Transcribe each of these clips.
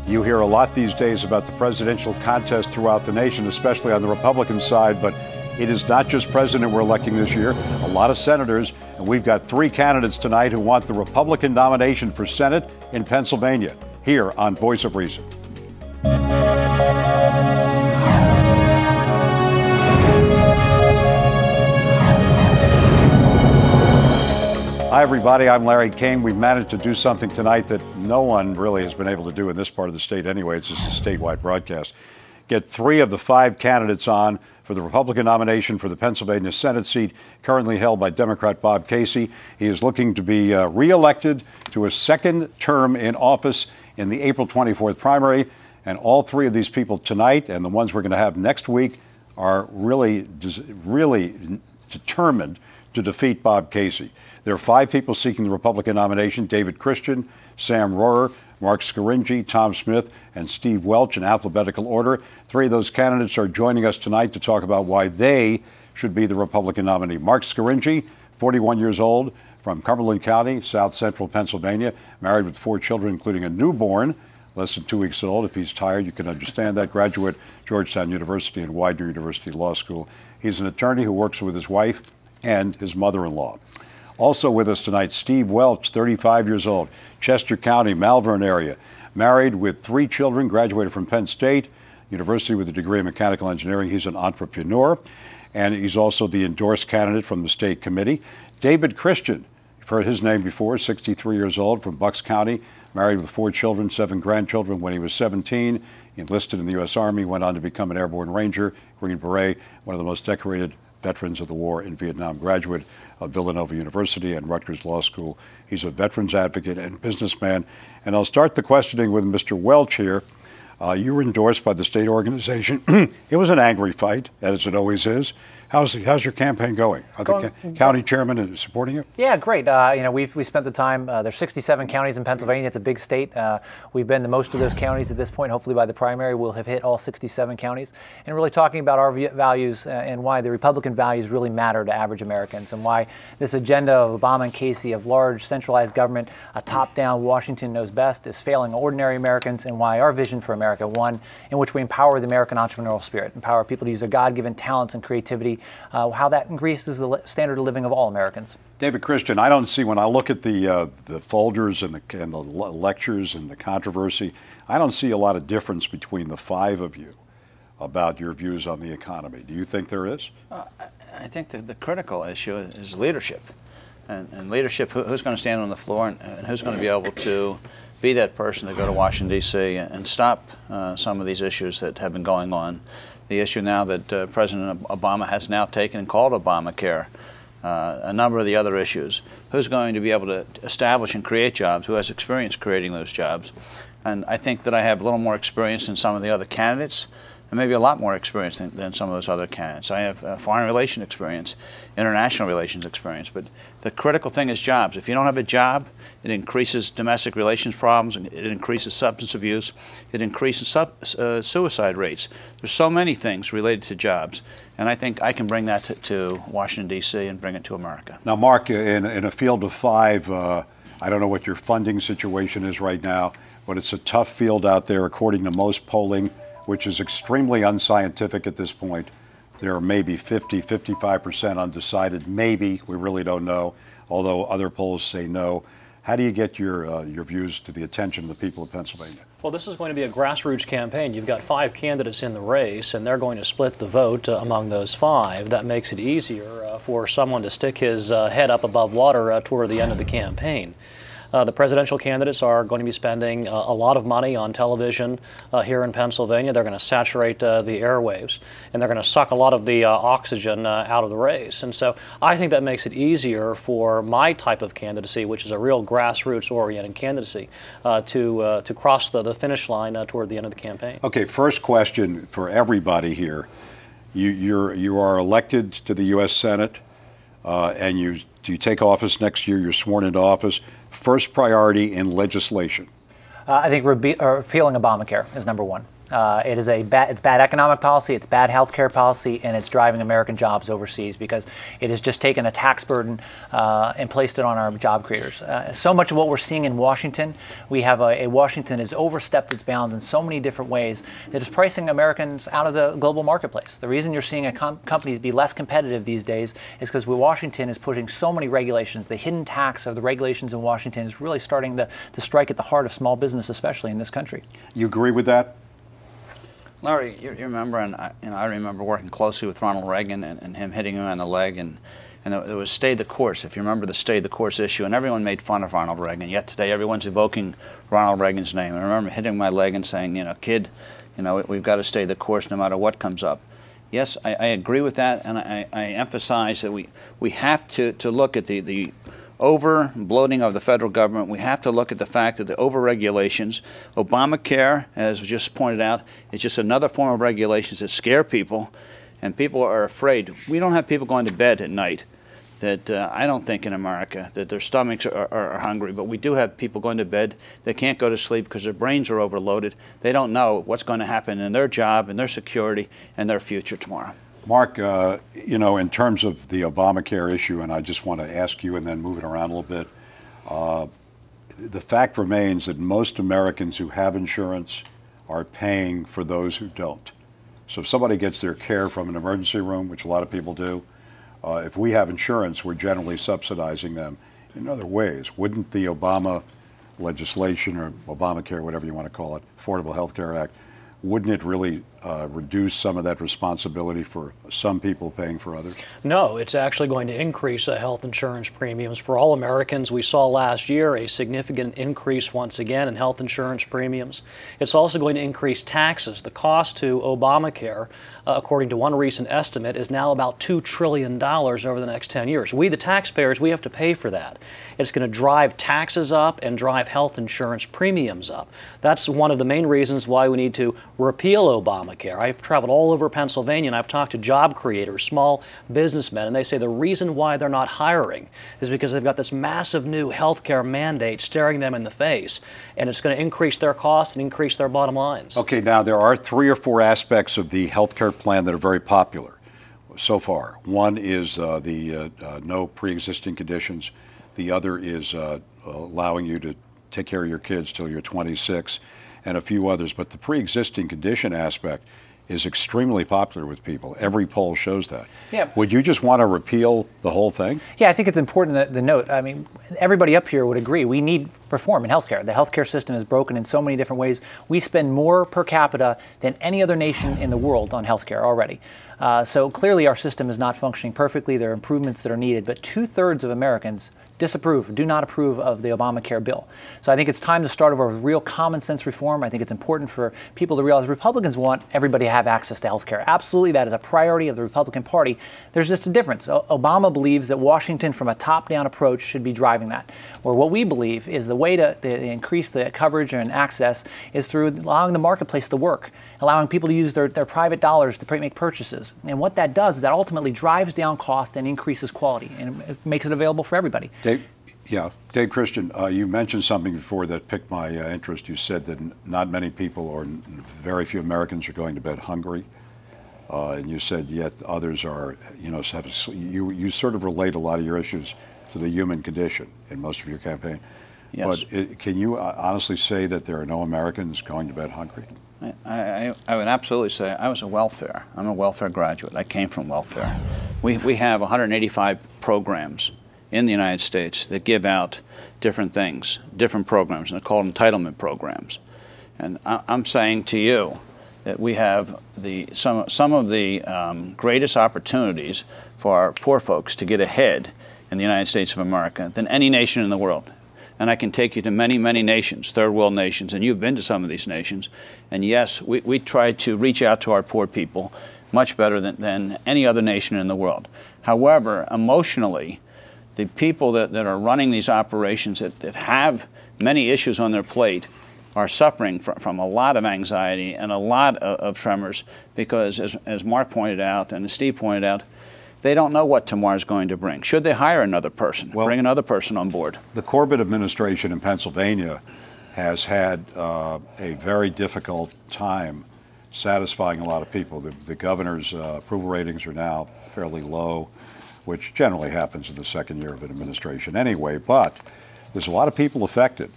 You hear a lot these days about the presidential contest throughout the nation, especially on the Republican side, but it is not just president we're electing this year, a lot of senators, and we've got 3 candidates tonight who want the Republican nomination for Senate in Pennsylvania, here on Voice of Reason. Hi, everybody. I'm Larry Kane. We've managed to do something tonight that no one really has been able to do in this part of the state anyway. It's just a statewide broadcast. Get 3 of the 5 candidates on for the Republican nomination for the Pennsylvania Senate seat currently held by Democrat Bob Casey. He is looking to be reelected to a 2nd term in office in the April 24th primary. And all 3 of these people tonight and the ones we're going to have next week are really determined to defeat Bob Casey. There are 5 people seeking the Republican nomination: David Christian, Sam Rohrer, Mark Scaringi, Tom Smith, and Steve Welch in alphabetical order. 3 of those candidates are joining us tonight to talk about why they should be the Republican nominee. Mark Scaringi, 41 years old, from Cumberland County, south central Pennsylvania, married with 4 children, including a newborn, less than 2 weeks old. If he's tired, you can understand that. Graduate, Georgetown University and Widener University Law School. He's an attorney who works with his wife and his mother-in-law. Also with us tonight, Steve Welch, 35 years old, Chester County, Malvern area, married with 3 children, graduated from Penn State University with a degree in mechanical engineering. He's an entrepreneur, and he's also the endorsed candidate from the state committee. David Christian, you've heard his name before, 63 years old, from Bucks County, married with 4 children, 7 grandchildren. When he was 17, he enlisted in the U.S. Army, went on to become an airborne ranger, Green Beret, one of the most decorated veterans of the war in Vietnam, graduate of Villanova University and Rutgers Law School. He's a veterans advocate and businessman. And I'll start the questioning with Mr. Welch here. You were endorsed by the state organization. It was an angry fight, as it always is. How's your campaign going? Are the county chairman supporting you? Yeah, great. We spent the time. There's 67 counties in Pennsylvania. It's a big state. We've been to most of those counties at this point. Hopefully, by the primary, we'll have hit all 67 counties, and really talking about our values and why the Republican values really matter to average Americans, and why this agenda of Obama and Casey of large centralized government, a top-down Washington knows best, is failing ordinary Americans, and why our vision for America, one in which we empower the American entrepreneurial spirit, empower people to use their God-given talents and creativity. How that increases the standard of living of all Americans. David Christian, I don't see, when I look at the folders and the lectures and the controversy, I don't see a lot of difference between the 5 of you about your views on the economy. Do you think there is? I think the critical issue is leadership. And leadership, who's going to stand on the floor and who's going to be able to be that person to go to Washington, D.C. and stop some of these issues that have been going on. The issue now that President Obama has now taken and called Obamacare, a number of the other issues. Who's going to be able to establish and create jobs? Who has experience creating those jobs? And I think that I have a little more experience than some of the other candidates, and maybe a lot more experience than some of those other candidates. I have foreign relations experience, international relations experience, but the critical thing is jobs. If you don't have a job, it increases domestic relations problems, it increases substance abuse, it increases suicide rates. There's so many things related to jobs, and I think I can bring that to Washington, D.C. and bring it to America. Now, Mark, in a field of 5, I don't know what your funding situation is right now, but it's a tough field out there according to most polling, which is extremely unscientific at this point. There are maybe 55% undecided, maybe, we really don't know, although other polls say no. How do you get your views to the attention of the people of Pennsylvania? Well, this is going to be a grassroots campaign. You've got 5 candidates in the race, and they're going to split the vote among those 5. That makes it easier for someone to stick his head up above water toward the end of the campaign. The presidential candidates are going to be spending a lot of money on television here in Pennsylvania. They're going to saturate the airwaves, and they're going to suck a lot of the oxygen out of the race. And so I think that makes it easier for my type of candidacy, which is a real grassroots-oriented candidacy, to cross the finish line toward the end of the campaign. Okay, first question for everybody here. You are elected to the U.S. Senate, and you take office next year. You're sworn into office. First priority in legislation? I think repealing Obamacare is number 1. It's bad economic policy, it's bad healthcare policy, and it's driving American jobs overseas because it has just taken a tax burden and placed it on our job creators. So much of what we're seeing in Washington, we have a Washington has overstepped its bounds in so many different ways that is pricing Americans out of the global marketplace. The reason you're seeing companies be less competitive these days is because Washington is pushing so many regulations. The hidden tax of the regulations in Washington is really starting to strike at the heart of small business, especially in this country. You agree with that? Larry, you remember, and I remember working closely with Ronald Reagan and him hitting him on the leg, and it was stay the course, if you remember the stay the course issue, and everyone made fun of Ronald Reagan, yet today everyone's evoking Ronald Reagan's name. I remember hitting my leg and saying, kid, we've got to stay the course no matter what comes up. Yes, I agree with that, and I emphasize that we have to look at the over-bloating of the federal government. We have to look at the fact that the over-regulations, Obamacare, as was just pointed out, is just another form of regulations that scare people, and people are afraid. We don't have people going to bed at night that I don't think in America that their stomachs are hungry, but we do have people going to bed. They can't go to sleep because their brains are overloaded. They don't know what's going to happen in their job and their security and their future tomorrow. Mark, in terms of the Obamacare issue, and I just want to ask you and then move it around a little bit, the fact remains that most Americans who have insurance are paying for those who don't. So if somebody gets their care from an emergency room, which a lot of people do, if we have insurance, we're generally subsidizing them in other ways. Wouldn't the Obama legislation, or Obamacare, whatever you want to call it, Affordable Health Care Act, wouldn't it really reduce some of that responsibility for some people paying for others? No, it's actually going to increase health insurance premiums for all Americans. We saw last year a significant increase once again in health insurance premiums. It's also going to increase taxes. The cost to Obamacare, according to one recent estimate, is now about $2 trillion over the next 10 years. We, the taxpayers, we have to pay for that. It's going to drive taxes up and drive health insurance premiums up. That's one of the main reasons why we need to repeal Obamacare. I've traveled all over Pennsylvania and I've talked to job creators, small businessmen, and they say the reason why they're not hiring is because they've got this massive new health care mandate staring them in the face, and it's going to increase their costs and increase their bottom lines. Okay, now there are 3 or 4 aspects of the health care plan that are very popular so far. One is the no pre-existing conditions. The other is allowing you to take care of your kids till you're 26, and a few others. But the pre-existing condition aspect is extremely popular with people. Every poll shows that. Yeah. Would you just want to repeal the whole thing? Yeah, I think it's important that the note, I mean, everybody up here would agree we need reform in healthcare. The healthcare system is broken in so many different ways. We spend more per capita than any other nation in the world on healthcare already. So clearly our system is not functioning perfectly. There are improvements that are needed, but 2/3 of Americans disapprove, do not approve of the Obamacare bill. So I think it's time to start over with real common sense reform. I think it's important for people to realize Republicans want everybody to have access to health care. Absolutely, that is a priority of the Republican Party. There's just a difference. Obama believes that Washington, from a top-down approach, should be driving that. Where what we believe is the way to increase the coverage and access is through allowing the marketplace to work, allowing people to use their private dollars to make purchases. And what that does is that ultimately drives down cost and increases quality, and it makes it available for everybody. Dave Christian, you mentioned something before that piqued my interest. You said that not many people, or very few Americans, are going to bed hungry. And you said yet others are, you sort of relate a lot of your issues to the human condition in most of your campaign. Yes. But can you honestly say that there are no Americans going to bed hungry? I would absolutely say I'm a welfare graduate. I came from welfare. We have 185 programs in the United States that give out different things, different programs, and they're called entitlement programs. And I'm saying to you that we have some of the greatest opportunities for our poor folks to get ahead in the United States of America than any nation in the world. And I can take you to many, many nations, third world nations, and you've been to some of these nations. And yes, we try to reach out to our poor people much better than any other nation in the world. However, emotionally, the people that are running these operations that have many issues on their plate are suffering from a lot of anxiety and a lot of tremors because, as Mark pointed out and as Steve pointed out, they don't know what tomorrow's going to bring. Should they hire another person, bring another person on board? The Corbett administration in Pennsylvania has had a very difficult time satisfying a lot of people. The governor's approval ratings are now fairly low, which generally happens in the second year of an administration anyway, but there's a lot of people affected.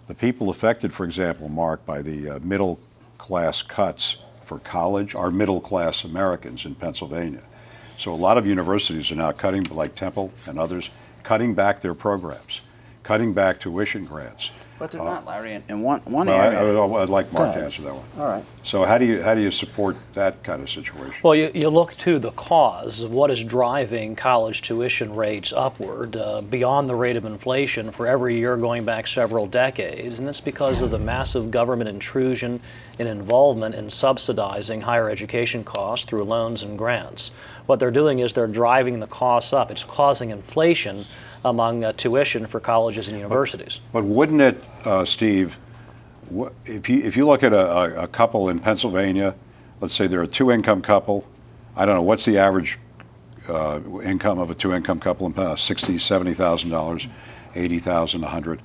The people affected, for example, Mark, by the middle class cuts for college are middle class Americans in Pennsylvania. So a lot of universities are now cutting, like Temple and others, cutting back their programs, cutting back tuition grants. But they're not, Larry. In one area. I'd like Mark to answer that one. All right. So how do you support that kind of situation? Well, you look to the cause of what is driving college tuition rates upward beyond the rate of inflation for every year going back several decades, and it's because of the massive government intrusion and involvement in subsidizing higher education costs through loans and grants. What they're doing is they're driving the costs up. It's causing inflation among tuition for colleges and universities. But wouldn't it, Steve, if you look at a couple in Pennsylvania, let's say they're a two-income couple, I don't know, what's the average income of a two-income couple in $60,000, $70,000, $80,000, $100,000.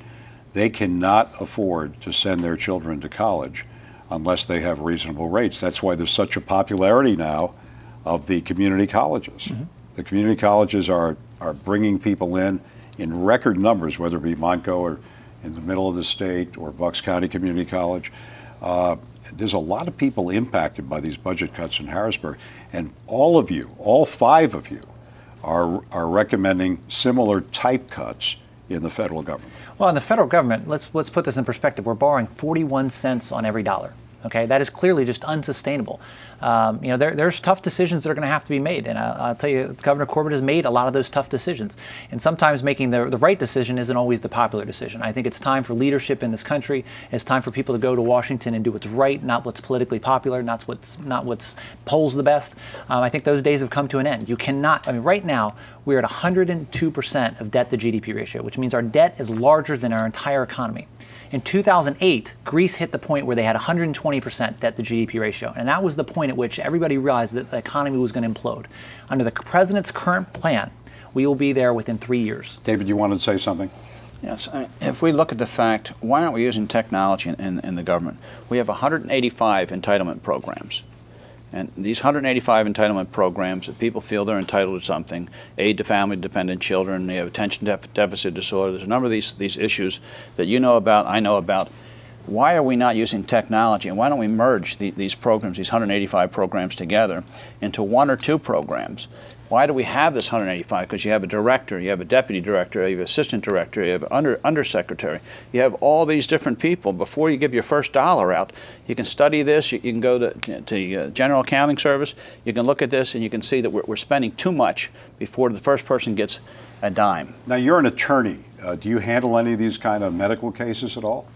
They cannot afford to send their children to college unless they have reasonable rates. That's why there's such a popularity now of the community colleges. Mm-hmm. The community colleges are bringing people in record numbers, whether it be Montco or in the middle of the state or Bucks County Community College. There's a lot of people impacted by these budget cuts in Harrisburg, and all five of you, are recommending similar type cuts in the federal government. Well, in the federal government, let's put this in perspective. We're borrowing 41 cents on every dollar. Okay, that is clearly just unsustainable. There's tough decisions that are going to have to be made, and I'll tell you, Governor Corbett has made a lot of those tough decisions. And sometimes making the right decision isn't always the popular decision. I think it's time for leadership in this country. It's time for people to go to Washington and do what's right, not what's politically popular, not what's polls the best. I think those days have come to an end. You cannot. I mean, right now we're at 102% of debt to GDP ratio, which means our debt is larger than our entire economy. In 2008, Greece hit the point where they had 120% debt to GDP ratio, and that was the point at which everybody realized that the economy was going to implode. Under the president's current plan, we will be there within 3 years. David, you wanted to say something? Yes. If we look at the fact, why aren't we using technology in the government? We have 185 entitlement programs. And these 185 entitlement programs, if people feel they're entitled to something, aid to family-dependent children, they have attention deficit disorder, there's a number of these issues that you know about, I know about. Why are we not using technology, and why don't we merge these programs, these 185 programs together into one or two programs? Why do we have this 185? Because you have a director, you have a deputy director, you have an assistant director, you have an undersecretary. You have all these different people. Before you give your first dollar out, you can study this, you can go to General Accounting Service, you can look at this, and you can see that we're spending too much before the first person gets a dime. Now, you're an attorney. Do you handle any of these kind of medical cases at all?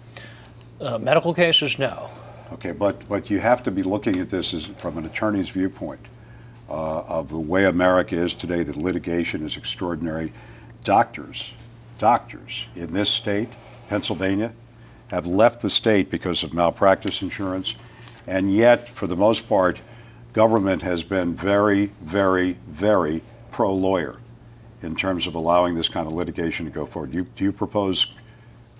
Medical cases, no. Okay, but you have to be looking at this from an attorney's viewpoint. Of the way America is today, that litigation is extraordinary. Doctors in this state, Pennsylvania, have left the state because of malpractice insurance, and yet, for the most part, government has been very, very, very pro-lawyer in terms of allowing this kind of litigation to go forward. Do you propose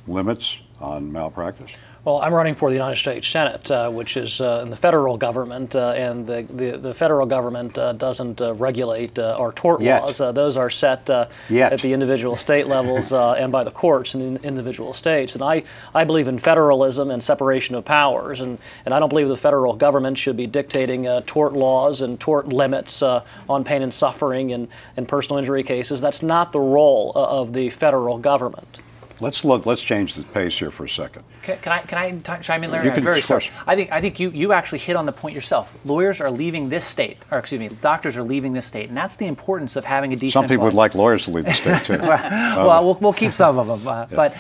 limits on malpractice? Well, I'm running for the United States Senate, which is in the federal government, and the federal government doesn't regulate our tort laws. Those are set at the individual state levels and by the courts in the individual states. And I believe in federalism and separation of powers, and I don't believe the federal government should be dictating tort laws and tort limits on pain and suffering and personal injury cases. That's not the role of the federal government. Let's change the pace here for a second. Can I chime in, Larry? You can, very of course. I think you actually hit on the point yourself. Lawyers are leaving this state, or excuse me, doctors are leaving this state, and that's the importance of having a decentralized. Some people would like lawyers to leave the state too. Well, we'll keep some of them, but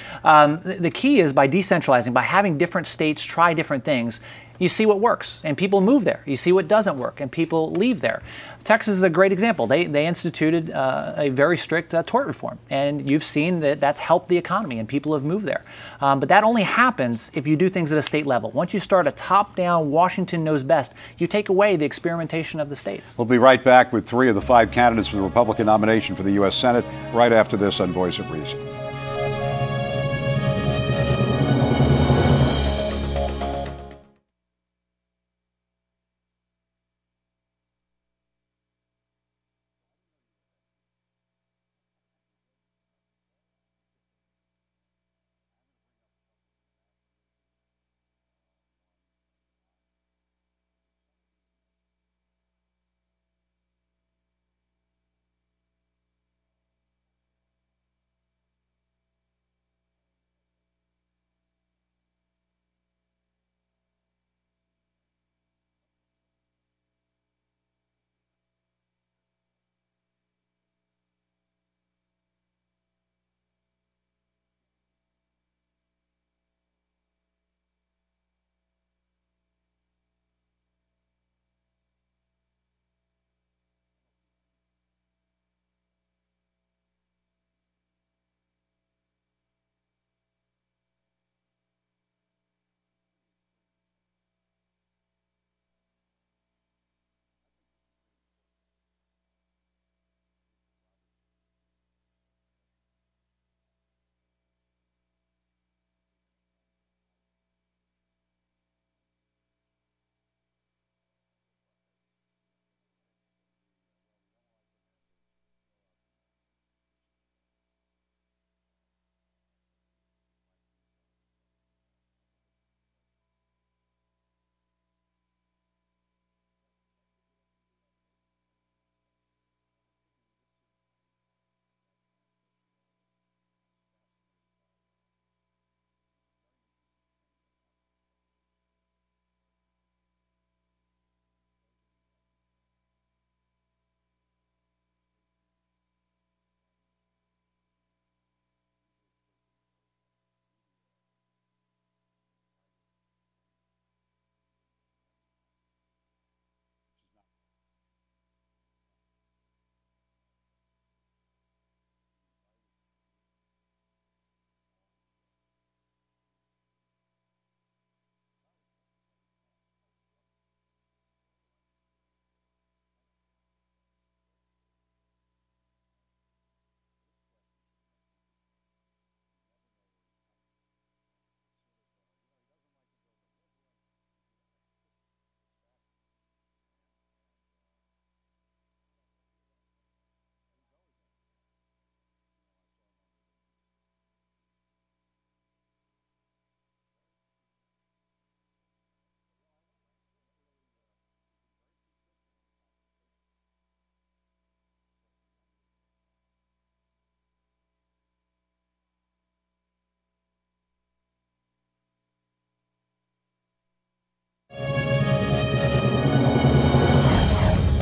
the key is by decentralizing, by having different states try different things. You see what works, and people move there. You see what doesn't work, and people leave there. Texas is a great example. They instituted a very strict tort reform, and you've seen that that's helped the economy, and people have moved there. But that only happens if you do things at a state level. Once you start a top-down, Washington knows best, you take away the experimentation of the states. We'll be right back with 3 of the 5 candidates for the Republican nomination for the U.S. Senate right after this on Voice of Reason.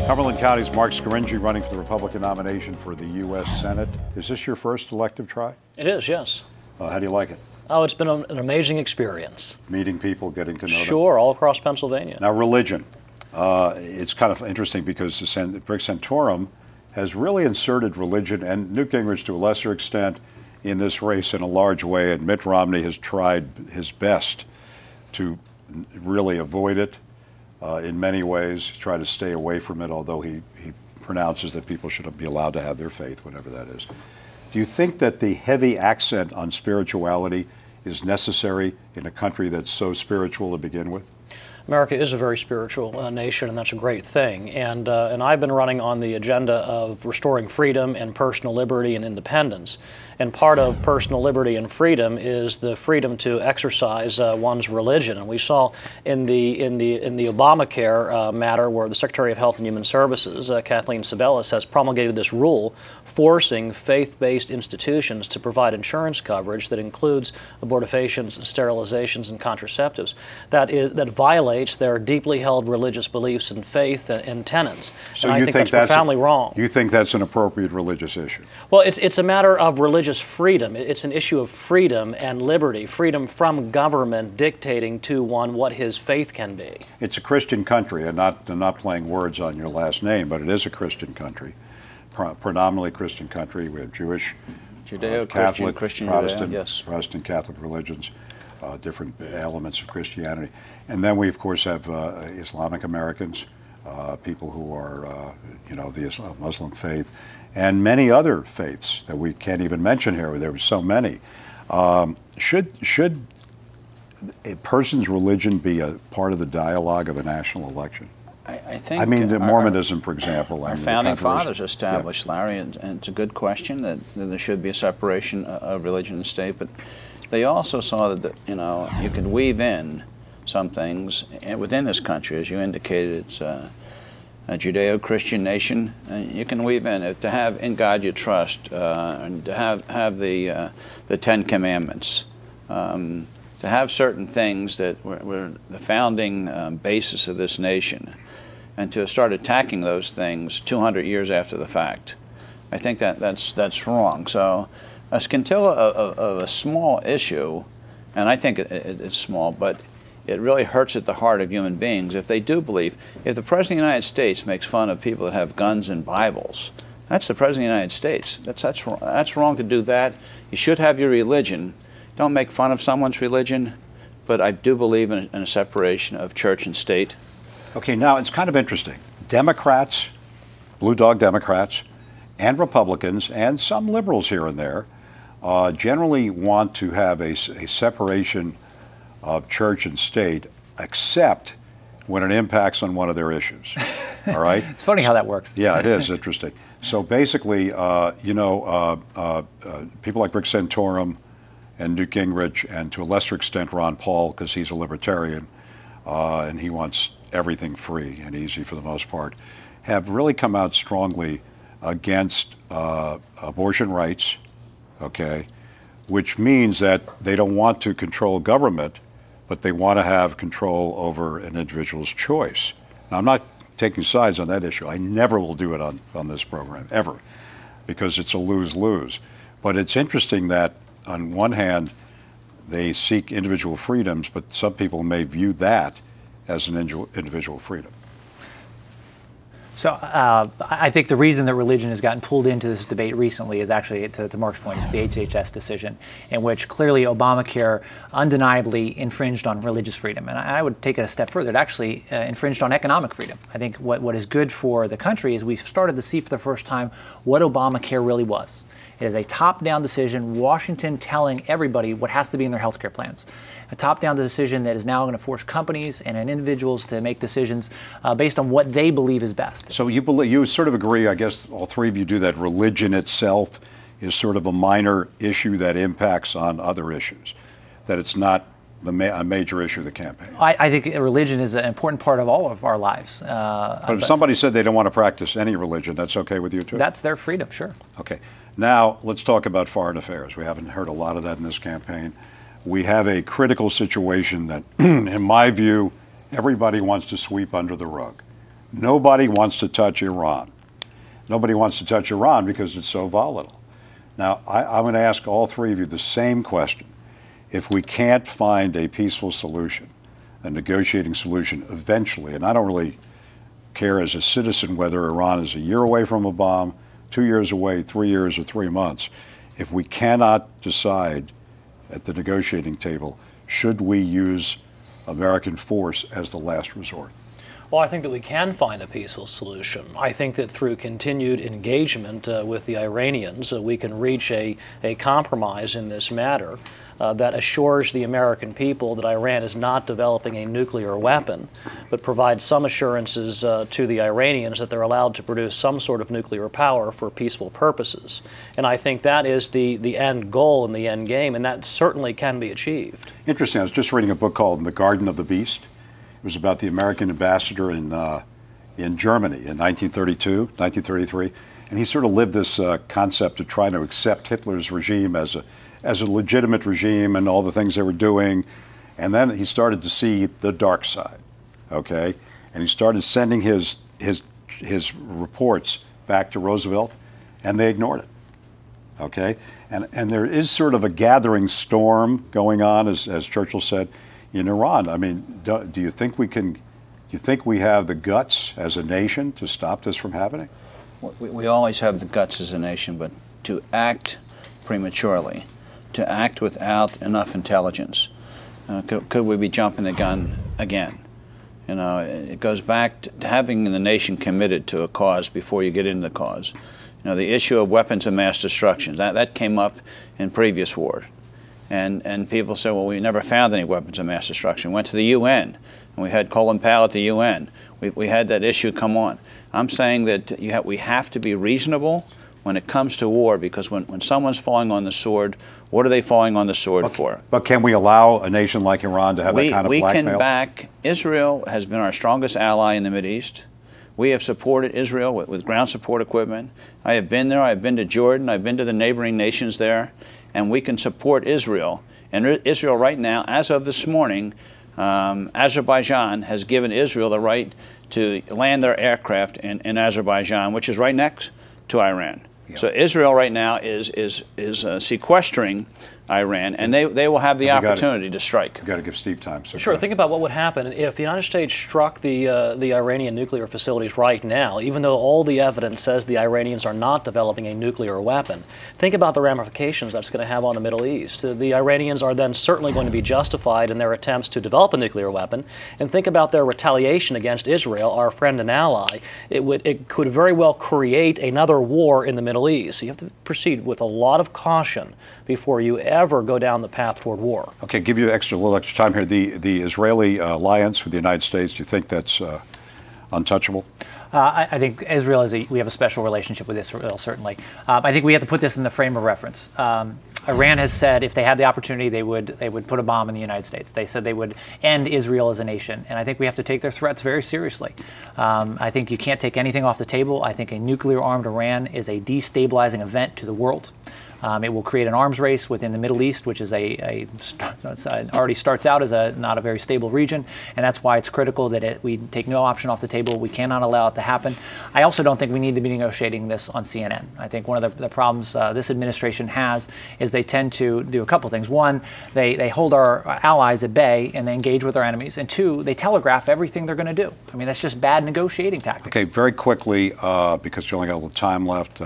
Cumberland County's Mark Scaringi running for the Republican nomination for the U.S. Senate. Is this your first elective try? It is, yes. How do you like it? Oh, it's been an amazing experience. Meeting people, getting to know them? Sure, all across Pennsylvania. Now, religion. It's kind of interesting because the Brick Santorum has really inserted religion, and Newt Gingrich to a lesser extent, in this race in a large way, and Mitt Romney has tried his best to really avoid it in many ways, try to stay away from it, although he pronounces that people should be allowed to have their faith, whatever that is. Do you think that the heavy accent on spirituality is necessary in a country that's so spiritual to begin with? America is a very spiritual nation, and that's a great thing. And I've been running on the agenda of restoring freedom and personal liberty and independence. And part of personal liberty and freedom is the freedom to exercise one's religion. And we saw in the Obamacare matter, where the Secretary of Health and Human Services, Kathleen Sebelius, has promulgated this rule forcing faith-based institutions to provide insurance coverage that includes abortifacients, sterilizations, and contraceptives that violates their deeply held religious beliefs and faith and tenets. So and I think that's profoundly wrong. You think that's an appropriate religious issue? Well, it's a matter of religious freedom. It's an issue of freedom and liberty, freedom from government dictating to one what his faith can be. It's a Christian country, and I'm not playing words on your last name, but it is a Christian country, predominantly Christian country. We have Jewish, Judeo-Christian, Christian, Protestant, yes. Protestant Catholic religions, different elements of Christianity. And then we, of course, have Islamic Americans, people who are, the Muslim faith, and many other faiths that we can't even mention here. There were so many. Should a person's religion be a part of the dialogue of a national election? I think. I mean, Mormonism, for example. Our founding fathers established, Larry, and it's a good question that there should be a separation of religion and state, but they also saw that, you could weave in some things within this country. As you indicated, it's a Judeo-Christian nation, and you can weave in it to have "in God you trust," and to have the Ten Commandments, to have certain things that were the founding basis of this nation, and to start attacking those things 200 years after the fact. I think that's wrong. So a scintilla of a small issue, and I think it's small, but it really hurts at the heart of human beings if they do believe. If the President of the United States makes fun of people that have guns and Bibles, that's the President of the United States. That's wrong to do that. You should have your religion. Don't make fun of someone's religion, but I do believe in a separation of church and state. Okay, now it's kind of interesting. Democrats, blue dog Democrats, and Republicans, and some liberals here and there, generally want to have a separation of church and state, except when it impacts on one of their issues. All right? It's funny how that works. Yeah, it is interesting. So basically, people like Brick Santorum and Newt Gingrich, and to a lesser extent Ron Paul, because he's a libertarian, and he wants everything free and easy for the most part, have really come out strongly against abortion rights, okay, which means that they don't want to control government, but they want to have control over an individual's choice. Now, I'm not taking sides on that issue. I never will do it on this program, ever, because it's a lose-lose. But it's interesting that, on one hand, they seek individual freedoms, but some people may view that as an individual freedom. So I think the reason that religion has gotten pulled into this debate recently is actually, to Mark's point, it's the HHS decision, in which clearly Obamacare undeniably infringed on religious freedom. And I would take it a step further. It actually infringed on economic freedom. I think what is good for the country is we've started to see for the first time what Obamacare really was. It is a top-down decision, Washington telling everybody what has to be in their health care plans. A top-down decision that is now going to force companies and individuals to make decisions based on what they believe is best. So you sort of agree, I guess all three of you do, that religion itself is sort of a minor issue that impacts on other issues, that it's not a major issue of the campaign. I think religion is an important part of all of our lives. But if somebody said they don't want to practice any religion, that's okay with you too? That's their freedom, sure. Okay. Now, let's talk about foreign affairs. We haven't heard a lot of that in this campaign. We have a critical situation that, in my view, everybody wants to sweep under the rug. Nobody wants to touch Iran. Nobody wants to touch Iran because it's so volatile. Now, I'm going to ask all three of you the same question. If we can't find a peaceful solution, a negotiating solution eventually, and I don't really care as a citizen whether Iran is a year away from a bomb, 2 years away, 3 years, or 3 months, if we cannot decide at the negotiating table, should we use American force as the last resort? Well, I think that we can find a peaceful solution. I think that through continued engagement with the Iranians, we can reach a compromise in this matter that assures the American people that Iran is not developing a nuclear weapon, but provides some assurances to the Iranians that they're allowed to produce some sort of nuclear power for peaceful purposes. And I think that is the end goal and the end game, and that certainly can be achieved. Interesting. I was just reading a book called The Garden of the Beast. It was about the American ambassador in Germany in 1932, 1933, and he sort of lived this concept of trying to accept Hitler's regime as a legitimate regime and all the things they were doing, and then he started to see the dark side, okay, and he started sending his reports back to Roosevelt, and they ignored it, okay, and there is sort of a gathering storm going on, as Churchill said, in Iran. I mean, do you think we can? Do you think we have the guts as a nation to stop this from happening? We always have the guts as a nation, but to act prematurely, to act without enough intelligence, could we be jumping the gun again? You know, it goes back to having the nation committed to a cause before you get into the cause. You know, the issue of weapons of mass destruction, that came up in previous wars. And people say, well, we never found any weapons of mass destruction. We went to the UN, and we had Colin Powell at the UN. We had that issue come on. I'm saying that we have to be reasonable when it comes to war, because when someone's falling on the sword, what are they falling on the sword for? But can we allow a nation like Iran to have that kind of blackmail? We can back. Israel has been our strongest ally in the Mideast. We have supported Israel with ground support equipment. I have been there. I've been to Jordan. I've been to the neighboring nations there. And we can support Israel. And Israel right now, as of this morning, Azerbaijan has given Israel the right to land their aircraft in Azerbaijan, which is right next to Iran. Yep. So Israel right now is sequestering Iran, and they will have the opportunity to strike. You've got to give Steve time. So sure. Think about what would happen if the United States struck the Iranian nuclear facilities right now, even though all the evidence says the Iranians are not developing a nuclear weapon. Think about the ramifications that's going to have on the Middle East. The Iranians are then certainly going to be justified in their attempts to develop a nuclear weapon, and think about their retaliation against Israel, our friend and ally. It could very well create another war in the Middle East. So you have to proceed with a lot of caution before you ever go down the path toward war. Okay, give you a little extra time here. The Israeli alliance with the United States, do you think that's untouchable? I think Israel we have a special relationship with Israel, certainly. I think we have to put this in the frame of reference. Iran has said if they had the opportunity, they would put a bomb in the United States. They said they would end Israel as a nation, and I think we have to take their threats very seriously. I think you can't take anything off the table. I think a nuclear-armed Iran is a destabilizing event to the world. It will create an arms race within the Middle East, which is already starts out as not a very stable region, and that's why it's critical that we take no option off the table. We cannot allow it to happen. I also don't think we need to be negotiating this on CNN. I think one of the problems this administration has is they tend to do a couple things. One, they hold our allies at bay and they engage with our enemies, and two, they telegraph everything they're going to do. I mean, that's just bad negotiating tactics. Okay, very quickly, because you only got a little time left,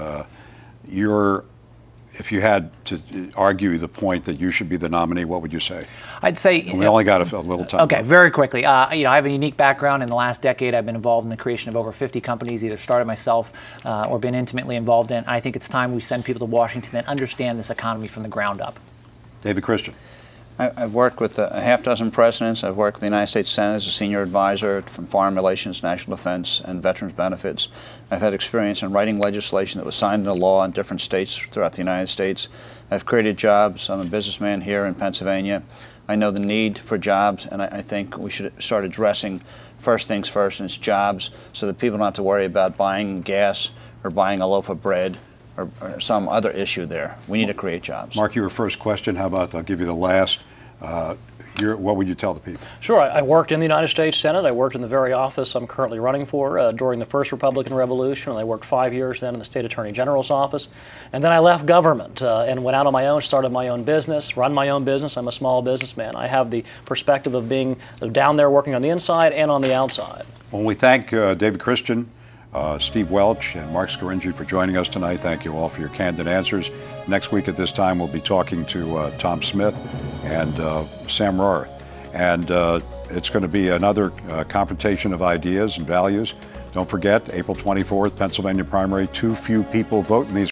if you had to argue the point that you should be the nominee, what would you say? I'd say... And we only got a little time. Okay, very quickly. I have a unique background. In the last decade, I've been involved in the creation of over 50 companies, either started myself or been intimately involved in. I think it's time we send people to Washington that understand this economy from the ground up. David Christian. I've worked with a half dozen presidents. I've worked with the United States Senate as a senior advisor from Foreign Relations, National Defense, and Veterans Benefits. I've had experience in writing legislation that was signed into law in different states throughout the United States. I've created jobs. I'm a businessman here in Pennsylvania. I know the need for jobs, and I think we should start addressing first things first, and it's jobs, so that people don't have to worry about buying gas or buying a loaf of bread or some other issue there. We need to create jobs. Mark, your first question. How about I'll give you the last. what would you tell the people? Sure. I worked in the United States Senate. I worked in the very office I'm currently running for during the first Republican Revolution, and I worked 5 years then in the State Attorney General's office. And then I left government and went out on my own, started my own business, run my own business. I'm a small businessman. I have the perspective of being down there working on the inside and on the outside. Well, we thank David Christian, Steve Welch, and Mark Scaringi for joining us tonight. Thank you all for your candid answers. Next week at this time, we'll be talking to Tom Smith and Sam Rohrer. And it's going to be another confrontation of ideas and values. Don't forget, April 24th, Pennsylvania primary. Too few people vote in these